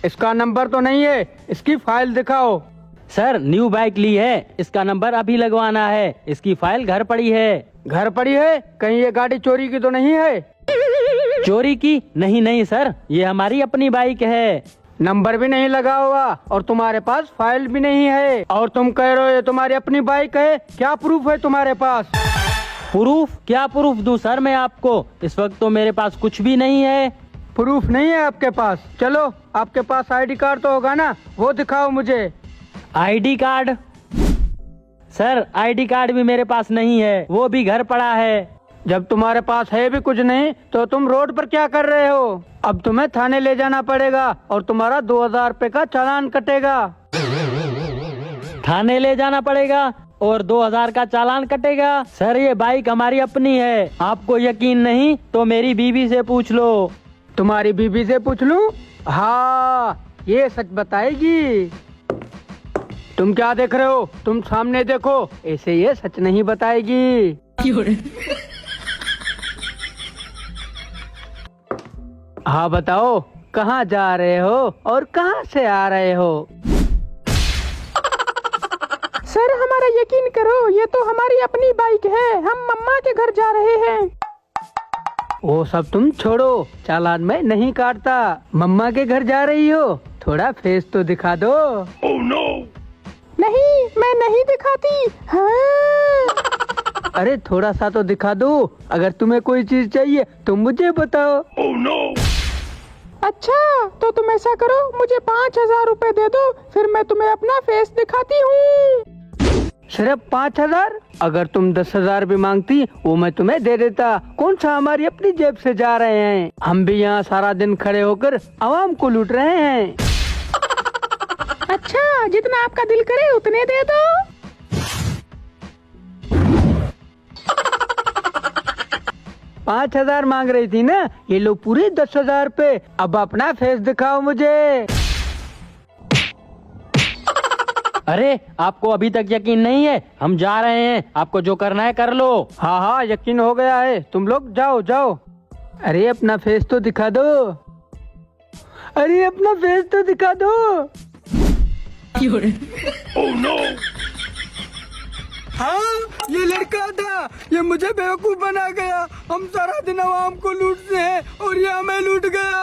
इसका नंबर तो नहीं है, इसकी फाइल दिखाओ। सर न्यू बाइक ली है, इसका नंबर अभी लगवाना है, इसकी फाइल घर पड़ी है। घर पड़ी है? कहीं ये गाड़ी चोरी की तो नहीं है? चोरी की? नहीं नहीं सर, ये हमारी अपनी बाइक है। नंबर भी नहीं लगा हुआ और तुम्हारे पास फाइल भी नहीं है, और तुम कह रहे हो ये तुम्हारी अपनी बाइक है। क्या प्रूफ है तुम्हारे पास? प्रूफ? क्या प्रूफ दूं सर मैं आपको? इस वक्त तो मेरे पास कुछ भी नहीं है। प्रूफ नहीं है आपके पास? चलो आपके पास आईडी कार्ड तो होगा ना, वो दिखाओ मुझे। ID card? Sir ID card भी मेरे पास नहीं है, वो भी घर पड़ा है। जब तुम्हारे पास है भी कुछ नहीं तो तुम रोड पर क्या कर रहे हो? अब तुम्हें थाने ले जाना पड़ेगा और तुम्हारा 2000 रुपए का चालान कटेगा। थाने ले जाना पड़ेगा और 2000 का चालान कटेगा? सर ये बाइक हमारी अपनी है, आपको यकीन नहीं तो मेरी बीवी से पूछ लो। तुम्हारी बीबी से पूछ लूं? हाँ, ये सच बताएगी। तुम क्या देख रहे हो? तुम सामने देखो, ऐसे ये सच नहीं बताएगी। हाँ बताओ, कहाँ जा रहे हो और कहाँ से आ रहे हो? सर हमारा यकीन करो, ये तो हमारी अपनी बाइक है, हम मम्मा के घर जा रहे हैं। वो सब तुम छोड़ो, चालान में नहीं काटता। मम्मा के घर जा रही हो? थोड़ा फेस तो दिखा दो। Oh, no! नहीं, मैं नहीं दिखाती। हाँ। अरे थोड़ा सा तो दिखा दो। अगर तुम्हें कोई चीज चाहिए तो मुझे बताओ। Oh, no! अच्छा तो तुम ऐसा करो, मुझे 5000 रुपए दे दो, फिर मैं तुम्हें अपना फेस दिखाती हूँ। सिर्फ 5000? अगर तुम 10,000 भी मांगती वो मैं तुम्हें दे देता। कौन सा हमारी अपनी जेब से जा रहे हैं? हम भी यहाँ सारा दिन खड़े होकर आवाम को लूट रहे हैं। अच्छा जितना आपका दिल करे उतने दे दो। 5000 मांग रही थी ना, ये लो पूरे 10,000 पे। अब अपना फेस दिखाओ मुझे। अरे आपको अभी तक यकीन नहीं है? हम जा रहे हैं, आपको जो करना है कर लो। हाँ हाँ यकीन हो गया है, तुम लोग जाओ जाओ। अरे अपना फेस तो दिखा दो। अरे अपना फेस तो दिखा दो। Oh, no! हाँ ये लड़का था, ये मुझे बेवकूफ बना गया। हम सारा दिन आवाम को लूटते हैं और ये हमें लूट गया।